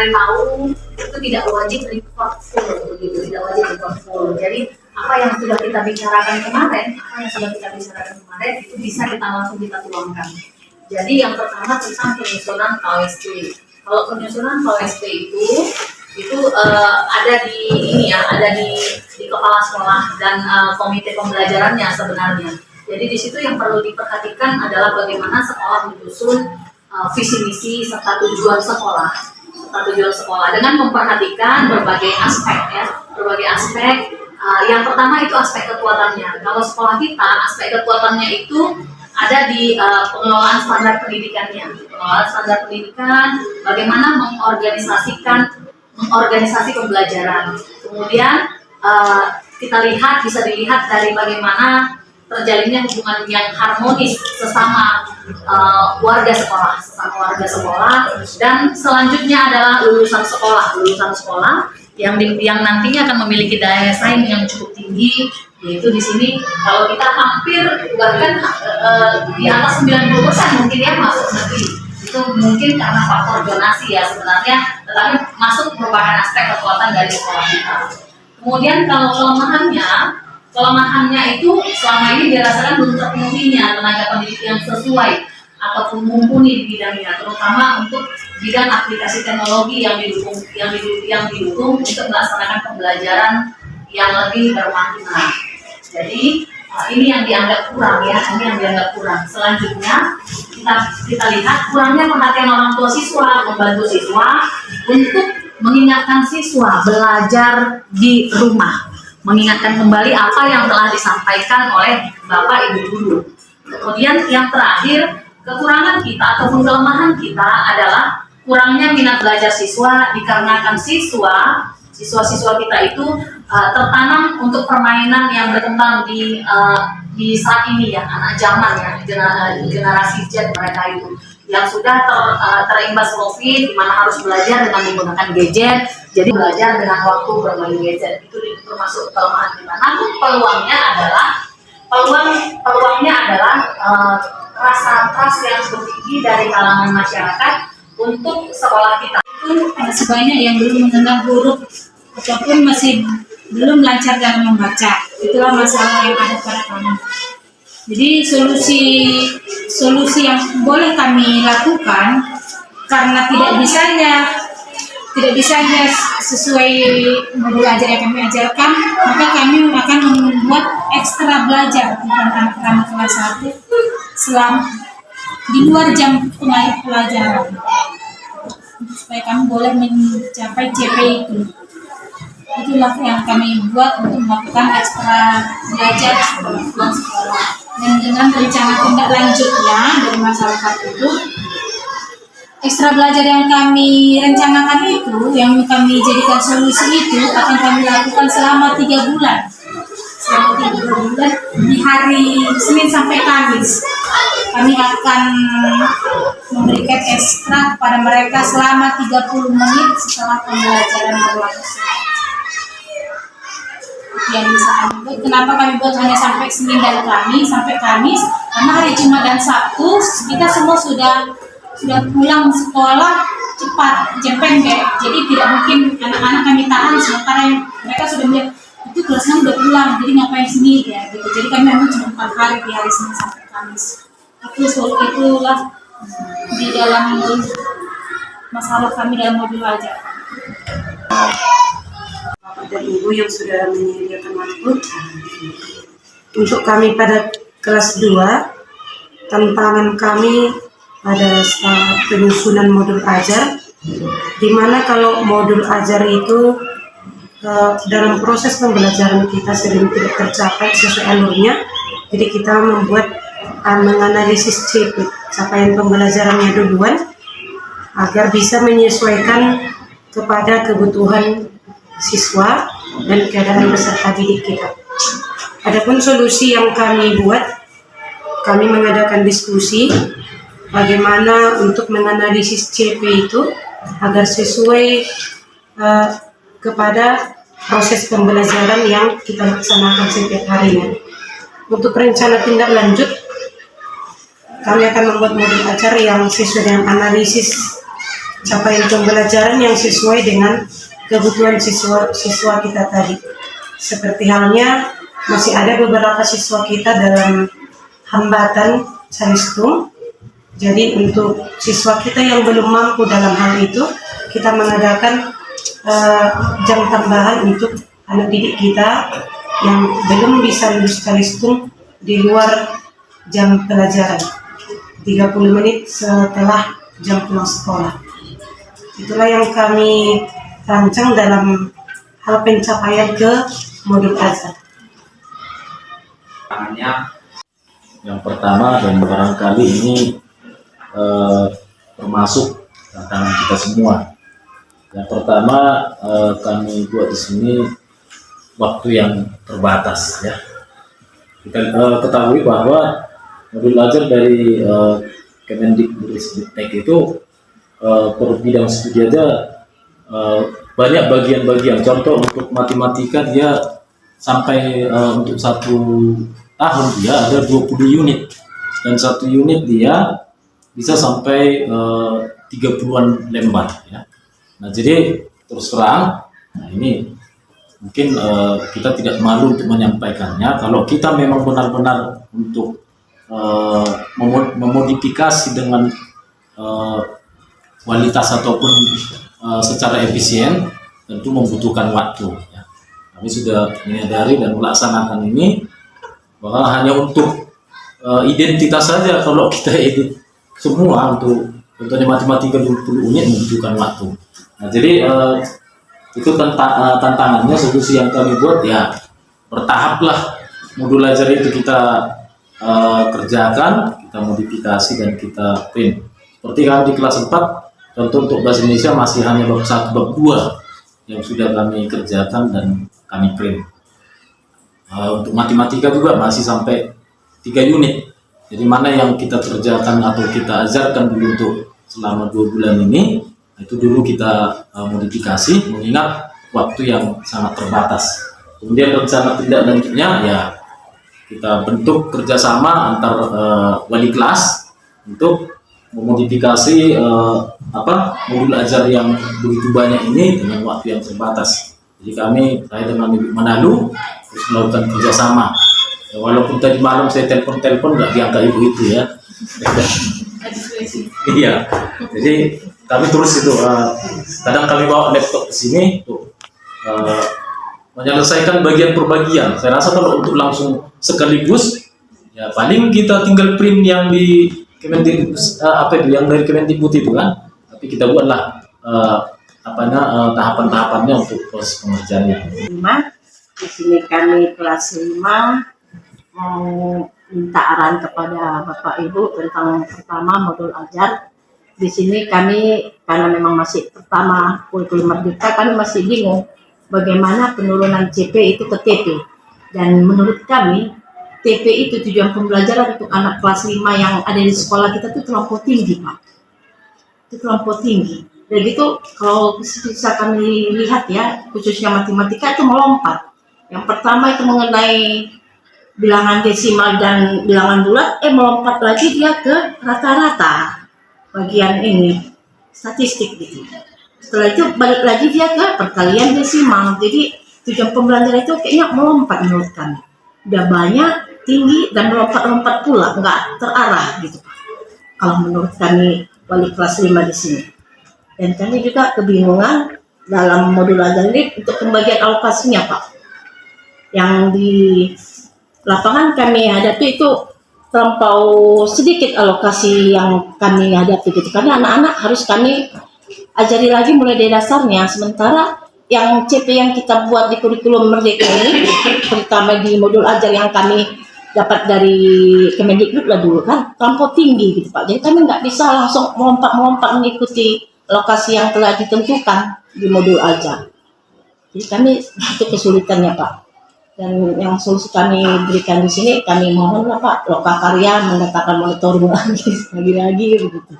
kalian tahu itu tidak wajib report full begitu, tidak wajib report full. Jadi apa yang sudah kita bicarakan kemarin, itu bisa kita langsung kita tuangkan. Jadi yang pertama tentang penyusunan KWSP. Kalau penyusunan KWSP itu ada di ini ya, ada di kepala sekolah dan komite pembelajarannya sebenarnya. Jadi di situ yang perlu diperhatikan adalah bagaimana sekolah menyusun visi misi serta tujuan sekolah, dengan memperhatikan berbagai aspek ya, berbagai aspek. Yang pertama itu aspek kekuatannya. Kalau sekolah kita, aspek kekuatannya itu ada di pengelolaan standar pendidikannya. Pengelolaan standar pendidikan, bagaimana mengorganisasi pembelajaran. Kemudian kita bisa dilihat dari bagaimana terjalinnya hubungan yang harmonis sesama warga sekolah, dan selanjutnya adalah lulusan sekolah yang nantinya akan memiliki daya saing yang cukup tinggi, yaitu di sini kalau kita hampir bahkan di atas 90% mungkin ya masuk negeri. Itu mungkin karena faktor donasi ya sebenarnya, tetapi masuk merupakan aspek kekuatan dari sekolah kita. Kemudian kalau kelemahannya itu selama ini dirasakan belum terpenuhinya tenaga pendidik yang sesuai ataupun mumpuni di bidangnya, terutama untuk bidang aplikasi teknologi yang didukung untuk melaksanakan pembelajaran yang lebih bermakna. Jadi ini yang dianggap kurang ya, Selanjutnya kita lihat kurangnya perhatian orang tua siswa, membantu siswa untuk mengingatkan siswa belajar di rumah, mengingatkan kembali apa yang telah disampaikan oleh Bapak Ibu guru. Kemudian yang terakhir, kekurangan kita ataupun kelemahan kita adalah kurangnya minat belajar siswa, dikarenakan siswa-siswa kita itu tertanam untuk permainan yang berkembang di saat ini ya, anak zaman ya, generasi Z mereka itu yang sudah terimbas COVID, di mana harus belajar dengan menggunakan gadget, jadi belajar dengan waktu bermain gadget, itu termasuk kelemahan kita. Namun peluangnya adalah rasa trust yang tinggi dari kalangan masyarakat untuk sekolah kita. Itu sebanyak yang belum mengenal huruf ataupun masih belum lancar dalam membaca. Itulah masalah yang ada pada kami. Jadi solusi yang boleh kami lakukan, karena tidak bisanya sesuai modul ajar yang kami ajarkan, maka kami akan membuat ekstra belajar tentang anak-anak kelas 1 di luar jam pelajaran, supaya kami boleh mencapai CP itu. Itulah yang kami buat untuk melakukan ekstra belajar setelah sekolah. Dan dengan rencana tindak lanjutnya dari masyarakat itu, ekstra belajar yang kami rencanakan itu, yang kami jadikan solusi itu akan kami lakukan selama 3 bulan. Selama 3 bulan di hari Senin sampai Kamis. Kami akan memberikan ekstra kepada mereka selama 30 menit setelah pembelajaran berlangsung. Yang bisa kami buat, kenapa kami buat hanya sampai Senin dan Kamis, sampai Kamis? Karena hari Jumat dan Sabtu kita semua sudah pulang sekolah cepat, jam pendek. Jadi tidak mungkin anak-anak kami tahan sementara mereka sudah melihat itu kelas 6 udah pulang, jadi ngapain sini ya gitu. Jadi kami memang cuma 4 hari di hari Senin sampai Kamis. Itulah di dalam masalah kami dalam modul ajar. Bapak dan Ibu yang sudah menyediakan waktu untuk kami pada kelas 2, tantangan kami pada saat penyusunan modul ajar, di mana kalau modul ajar itu dalam proses pembelajaran kita sering tidak tercapai sesuai alurnya, jadi kita menganalisis CP, capaian pembelajarannya duluan, agar bisa menyesuaikan kepada kebutuhan siswa dan keadaan peserta didik kita. Adapun solusi yang kami buat, kami mengadakan diskusi bagaimana untuk menganalisis CP itu agar sesuai kepada proses pembelajaran yang kita laksanakan setiap harinya. Untuk rencana tindak lanjut, kami akan membuat modul ajar yang sesuai dengan analisis capaian pembelajaran yang sesuai dengan kebutuhan siswa kita tadi. Seperti halnya masih ada beberapa siswa kita dalam hambatan calistung. Jadi untuk siswa kita yang belum mampu dalam hal itu, kita mengadakan jam tambahan untuk anak didik kita yang belum bisa lulus calistung di luar jam pelajaran, 30 menit setelah jam pulang sekolah. Itulah yang kami rancang dalam hal pencapaian ke modul azar. Yang pertama dan barangkali ini termasuk tantangan kita semua. Yang pertama kami buat di sini waktu yang terbatas ya. Kita ketahui bahwa modul ajar dari Kemendikbudristek itu per bidang studi aja banyak bagian-bagian. Contoh untuk matematika dia sampai untuk 1 tahun dia ada 20 unit dan 1 unit dia bisa sampai 30-an lembar ya. Nah jadi terus terang, nah ini mungkin kita tidak malu untuk menyampaikannya. Kalau kita memang benar-benar untuk memodifikasi dengan kualitas ataupun secara efisien, tentu membutuhkan waktu ya. Kami sudah menyadari dan melaksanakan ini bahwa hanya untuk identitas saja kalau kita edit semua untuk contohnya matematika 20 unit membutuhkan waktu. Nah jadi itu tantangannya. Solusi yang kami buat ya bertahap lah. Modul ajar itu kita kerjakan, kita modifikasi dan kita print. Seperti kami di kelas 4, contoh untuk bahasa Indonesia masih hanya bab 1, bab 2 yang sudah kami kerjakan dan kami print. Untuk matematika juga masih sampai 3 unit. Jadi mana yang kita kerjakan atau kita ajarkan dulu untuk selama 2 bulan ini, itu dulu kita modifikasi mengingat waktu yang sangat terbatas. Kemudian rencana tindak lanjutnya ya kita bentuk kerjasama antar wali kelas untuk memodifikasi modul ajar yang begitu banyak ini dengan waktu yang terbatas. Jadi saya dengan Ibu Manalu terus melakukan kerjasama. Ya, walaupun tadi malam saya telepon nggak diangkat ibu itu ya. Iya. Jadi kami terus itu kadang kami bawa laptop ke sini tuh menyelesaikan bagian per bagian. Saya rasa kalau untuk langsung sekaligus ya paling kita tinggal print yang di yang dari Kemendikbud itu kan. Tapi kita buatlah tahapan-tahapannya untuk proses pengerjaannya. Di sini kami kelas 5 mau minta arahan kepada Bapak Ibu tentang pertama modul ajar. Di sini kami karena memang masih pertama kurikulum merdeka, kami masih bingung bagaimana penurunan CP itu ke TP. Dan menurut kami TP itu tujuan pembelajaran untuk anak kelas 5 yang ada di sekolah kita itu terlampau tinggi, Pak. Itu terlampau tinggi. Dan gitu kalau bisa kami lihat ya, khususnya matematika itu melompat. Yang pertama itu mengenai bilangan desimal dan bilangan bulat, melompat lagi dia ke rata-rata bagian ini statistik gitu. Setelah itu balik lagi dia ke perkalian desimal. Jadi tujuan pembelajaran itu kayaknya melompat menurut kami. Udah banyak, tinggi dan melompat-lompat pula, nggak terarah gitu Pak. Kalau menurut kami wali kelas 5 di sini. Dan kami juga kebingungan dalam modul ajar ini untuk pembagian alokasinya Pak. Yang di lapangan kami hadapi itu terlampau sedikit alokasi yang kami hadapi gitu. Karena anak-anak harus kami ajari lagi mulai dari dasarnya. Sementara yang CP yang kita buat di kurikulum merdeka ini, terutama di modul ajar yang kami dapat dari Kemendikbud lah dulu kan, terlampau tinggi gitu Pak. Jadi kami nggak bisa langsung melompat-melompat mengikuti lokasi yang telah ditentukan di modul ajar. Jadi kami itu kesulitannya Pak. Dan yang solusi kami berikan di sini, kami mohonlah Pak, Lokakarya mengatakan monitoring lagi begitu.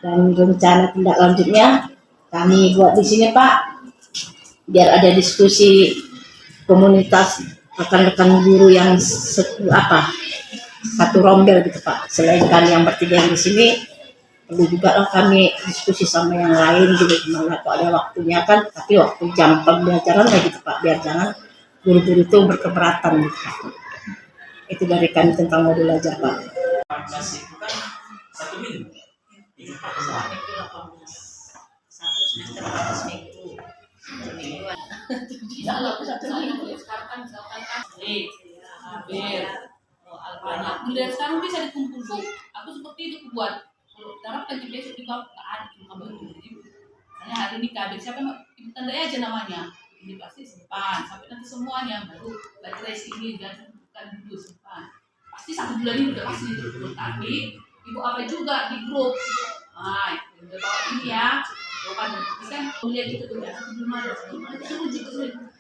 Dan rencana tindak lanjutnya kami buat di sini Pak, biar ada diskusi komunitas rekan-rekan guru yang satu rombel gitu Pak. Selain kami yang bertiga yang di sini, perlu juga lah kami diskusi sama yang lain juga gimana kok ada waktunya kan, tapi waktu jam pembelajaran lagi gitu Pak, biar jangan guru-guru itu berkeberatan gitu. Itu dari kami tentang modul ajar Pak. Mulai sekarang bisa dikumpul Bu. Aku seperti itu aku buat. Kalau terapkan di besok juga nggak ada kamu. Hanya hari ini kabel siapa mau ibu tandai aja namanya. Ini pasti simpan sampai nanti semuanya baru baterai sini dan bukan dulu simpan. Pasti 1 bulan ini udah pasti itu. Tapi ibu apa juga di grup. Nah, udah bawa ini ya. Bukan kan kuliah gitu tuh ya. Belum ada.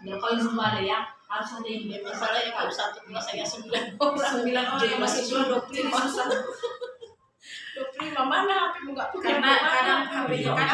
Ya kalau belum ada ya harus ada yang dia masalah ya kalau satu kelas saya 9 orang yang masih belum doktrin mana HP nggak punya karena HP-nya kan